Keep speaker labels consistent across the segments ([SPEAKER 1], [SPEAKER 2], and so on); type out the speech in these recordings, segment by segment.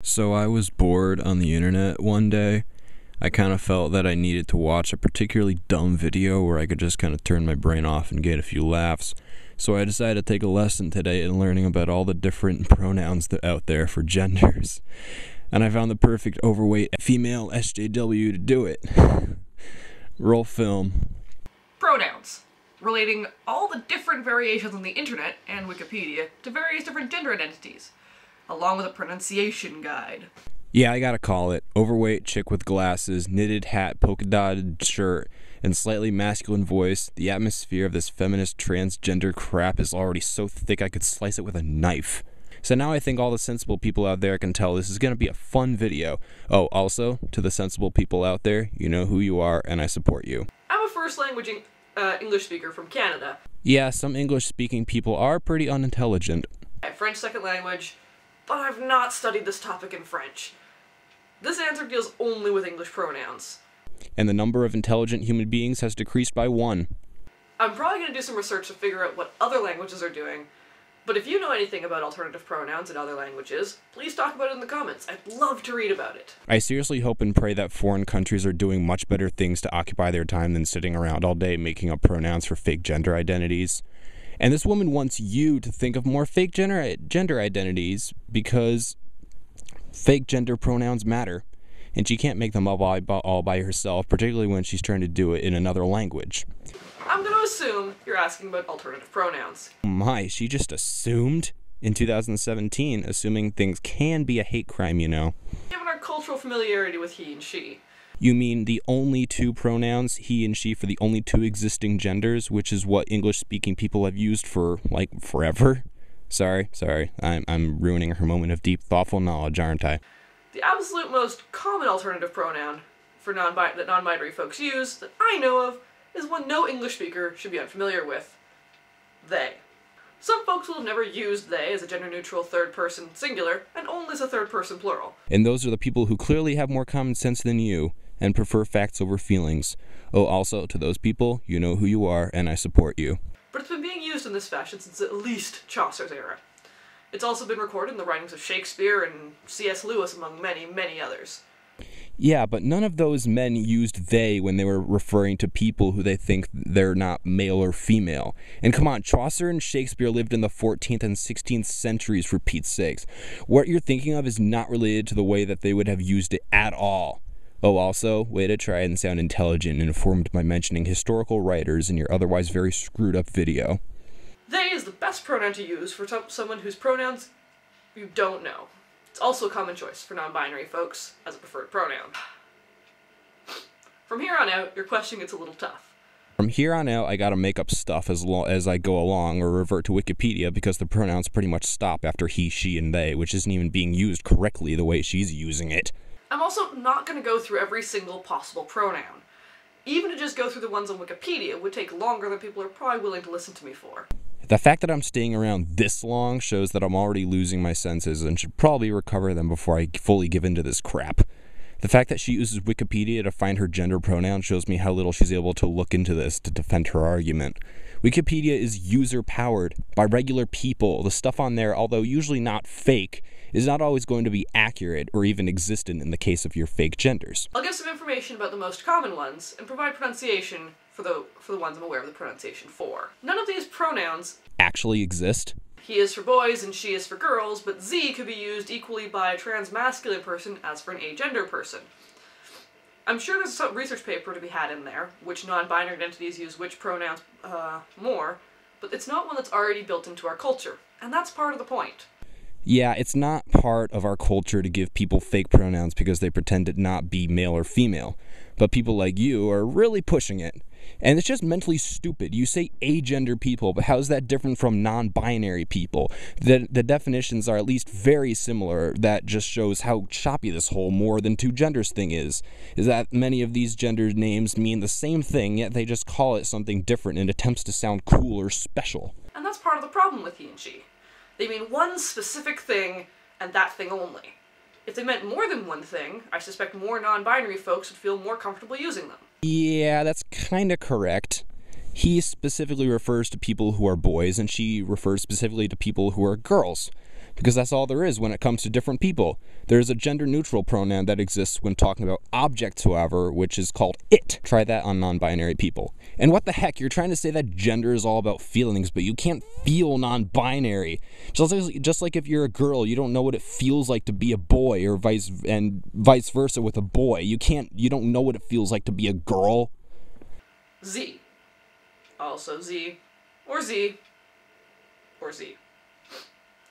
[SPEAKER 1] So I was bored on the internet one day. I kind of felt that I needed to watch a particularly dumb video where I could just kind of turn my brain off and get a few laughs. So I decided to take a lesson today in learning about all the different pronouns that out there for genders. And I found the perfect overweight female SJW to do it. Roll film.
[SPEAKER 2] Pronouns. Relating all the different variations on the internet and Wikipedia to various different gender identities, along with a pronunciation guide.
[SPEAKER 1] Yeah, I gotta call it. Overweight chick with glasses, knitted hat, polka dotted shirt, and slightly masculine voice. The atmosphere of this feminist transgender crap is already so thick I could slice it with a knife. So now I think all the sensible people out there can tell this is gonna be a fun video. Oh, also, to the sensible people out there, you know who you are and I support you.
[SPEAKER 2] I'm a first language English speaker from Canada.
[SPEAKER 1] Yeah, some English-speaking people are pretty unintelligent.
[SPEAKER 2] I have French second language, but I've not studied this topic in French. This answer deals only with English pronouns.
[SPEAKER 1] And the number of intelligent human beings has decreased by 1.
[SPEAKER 2] I'm probably going to do some research to figure out what other languages are doing, but if you know anything about alternative pronouns in other languages, please talk about it in the comments. I'd love to read about it.
[SPEAKER 1] I seriously hope and pray that foreign countries are doing much better things to occupy their time than sitting around all day making up pronouns for fake gender identities. And this woman wants you to think of more fake gender identities because fake gender pronouns matter. And she can't make them all by herself, particularly when she's trying to do it in another language.
[SPEAKER 2] I'm going to assume you're asking about alternative pronouns.
[SPEAKER 1] My, she just assumed in 2017, assuming things can be a hate crime, you know.
[SPEAKER 2] Given our cultural familiarity with he and she.
[SPEAKER 1] You mean the only two pronouns, he and she, for the only two existing genders, which is what English-speaking people have used for, like, forever? Sorry, I'm ruining her moment of deep, thoughtful knowledge, aren't I?
[SPEAKER 2] The absolute most common alternative pronoun for that non-binary folks use, that I know of, is one no English speaker should be unfamiliar with. They. Some folks will have never used they as a gender-neutral third-person singular, and only as a third-person plural.
[SPEAKER 1] And those are the people who clearly have more common sense than you, and prefer facts over feelings. Oh, also, to those people, you know who you are, and I support you.
[SPEAKER 2] But it's been being used in this fashion since at least Chaucer's era. It's also been recorded in the writings of Shakespeare and C.S. Lewis, among many, many others.
[SPEAKER 1] Yeah, but none of those men used they when they were referring to people who they think they're not male or female. And come on, Chaucer and Shakespeare lived in the 14th and 16th centuries, for Pete's sakes. What you're thinking of is not related to the way that they would have used it at all. Oh, also, way to try and sound intelligent and informed by mentioning historical writers in your otherwise very screwed up video.
[SPEAKER 2] They is the best pronoun to use for someone whose pronouns you don't know. It's also a common choice for non-binary folks as a preferred pronoun. From here on out, your question gets a little tough.
[SPEAKER 1] From here on out, I gotta make up stuff as I go along or revert to Wikipedia because the pronouns pretty much stop after he, she, and they, which isn't even being used correctly the way she's using it.
[SPEAKER 2] I'm also not going to go through every single possible pronoun. Even to just go through the ones on Wikipedia would take longer than people are probably willing to listen to me for.
[SPEAKER 1] The fact that I'm staying around this long shows that I'm already losing my senses and should probably recover them before I fully give into this crap. The fact that she uses Wikipedia to find her gender pronoun shows me how little she's able to look into this to defend her argument. Wikipedia is user-powered by regular people. The stuff on there, although usually not fake, is not always going to be accurate or even existent in the case of your fake genders.
[SPEAKER 2] I'll give some information about the most common ones and provide pronunciation for the ones I'm aware of the pronunciation for. None of these pronouns
[SPEAKER 1] actually exist.
[SPEAKER 2] He is for boys and she is for girls, but Z could be used equally by a trans-masculine person as for an agender person. I'm sure there's some research paper to be had in there, which non-binary identities use which pronouns more, but it's not one that's already built into our culture, and that's part of the point.
[SPEAKER 1] Yeah, it's not part of our culture to give people fake pronouns because they pretend to not be male or female, but people like you are really pushing it. And it's just mentally stupid. You say agender people, but how is that different from non-binary people? The definitions are at least very similar. That just shows how choppy this whole more than two genders thing is that many of these gender names mean the same thing, yet they just call it something different in attempts to sound cool or special.
[SPEAKER 2] And that's part of the problem with he and she. They mean one specific thing, and that thing only. If they meant more than one thing, I suspect more non-binary folks would feel more comfortable using them.
[SPEAKER 1] Yeah, that's kinda correct. He specifically refers to people who are boys, and she refers specifically to people who are girls. because that's all there is when it comes to different people. There's a gender-neutral pronoun that exists when talking about objects, however, which is called it. Try that on non-binary people. And what the heck, you're trying to say that gender is all about feelings, but you can't feel non-binary. Just like if you're a girl, you don't know what it feels like to be a boy, or vice versa with a boy. You don't know what it feels like to be a girl.
[SPEAKER 2] Z. Also Z, or Z, or Z.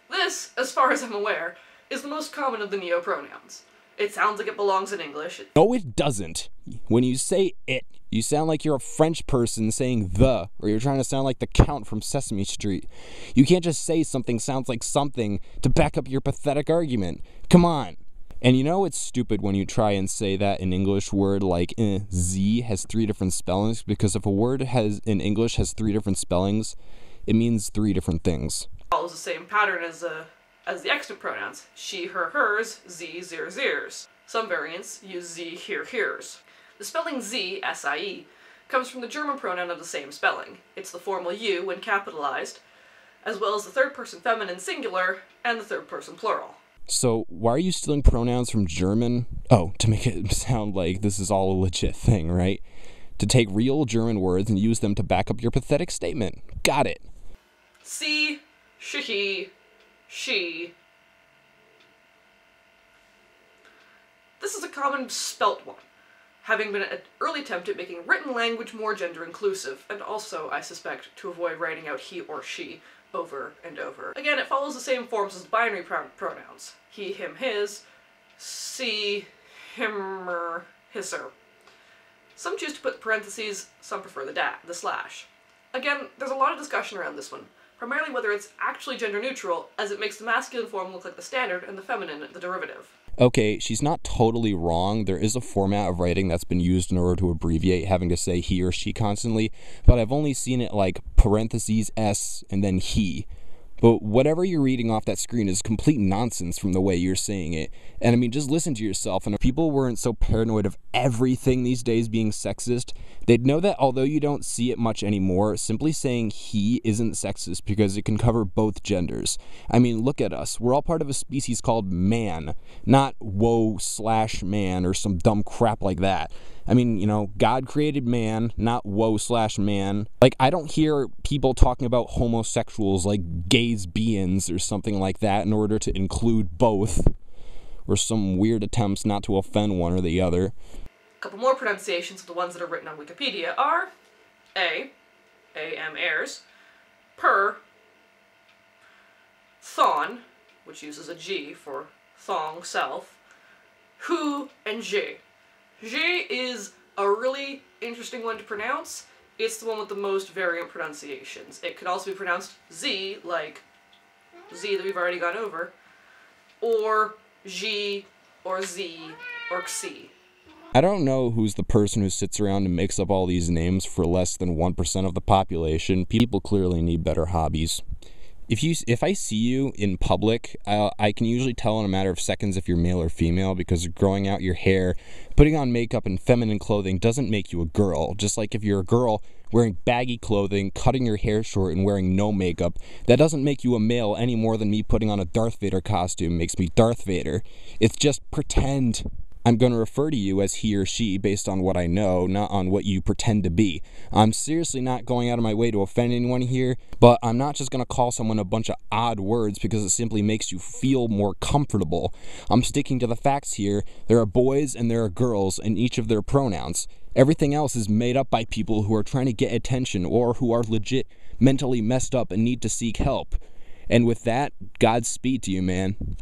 [SPEAKER 2] This, as far as I'm aware, is the most common of the neo-pronouns. It sounds like it belongs in English.
[SPEAKER 1] No, it doesn't. When you say it, you sound like you're a French person saying the, or you're trying to sound like the Count from Sesame Street. You can't just say something sounds like something to back up your pathetic argument. Come on. And you know it's stupid when you try and say that an English word like Z has 3 different spellings, because if a word in English has 3 different spellings, it means 3 different things.
[SPEAKER 2] Follows the same pattern as the extant pronouns. She, her, hers, Z, zir, zirs. Some variants use Z, here, heres. The spelling Z, S-I-E, comes from the German pronoun of the same spelling. It's the formal you when capitalized, as well as the third-person feminine singular and the third-person plural.
[SPEAKER 1] So, why are you stealing pronouns from German? Oh, to make it sound like this is all a legit thing, right? To take real German words and use them to back up your pathetic statement. Got it.
[SPEAKER 2] Sie, she, she. This is a common spelt one, having been an early attempt at making written language more gender inclusive, and also, I suspect, to avoid writing out he or she over and over. Again, it follows the same forms as binary pronouns. He, him, his, she, him, his, her. Some choose to put parentheses, some prefer the slash. Again, there's a lot of discussion around this one, primarily whether it's actually gender neutral, as it makes the masculine form look like the standard and the feminine the derivative.
[SPEAKER 1] Okay, she's not totally wrong. There is a format of writing that's been used in order to abbreviate having to say he or she constantly, but I've only seen it like parentheses S and then he. But whatever you're reading off that screen is complete nonsense from the way you're saying it. And I mean, just listen to yourself. And if people weren't so paranoid of everything these days being sexist, they'd know that although you don't see it much anymore, simply saying he isn't sexist because it can cover both genders. I mean, look at us. We're all part of a species called man, not whoa/man or some dumb crap like that. I mean, you know, God created man, not whoa/man. Like, I don't hear people talking about homosexuals like gays beings or something like that in order to include both, or some weird attempts not to offend one or the other.
[SPEAKER 2] A couple more pronunciations of the ones that are written on Wikipedia are A.M. heirs, per, thon, which uses a G for thong, self, who, and J. J is a really interesting one to pronounce. It's the one with the most variant pronunciations. It could also be pronounced Z, like Z that we've already gone over, or G, or Z, or Xi.
[SPEAKER 1] I don't know who's the person who sits around and makes up all these names for less than 1% of the population. People clearly need better hobbies. If I see you in public, I can usually tell in a matter of seconds if you're male or female, because growing out your hair, putting on makeup and feminine clothing doesn't make you a girl. Just like if you're a girl wearing baggy clothing, cutting your hair short, and wearing no makeup, that doesn't make you a male any more than me putting on a Darth Vader costume makes me Darth Vader. It's just pretend. I'm going to refer to you as he or she based on what I know, not on what you pretend to be. I'm seriously not going out of my way to offend anyone here, but I'm not just going to call someone a bunch of odd words because it simply makes you feel more comfortable. I'm sticking to the facts here. There are boys and there are girls in each of their pronouns. Everything else is made up by people who are trying to get attention or who are legit mentally messed up and need to seek help. And with that, Godspeed to you, man.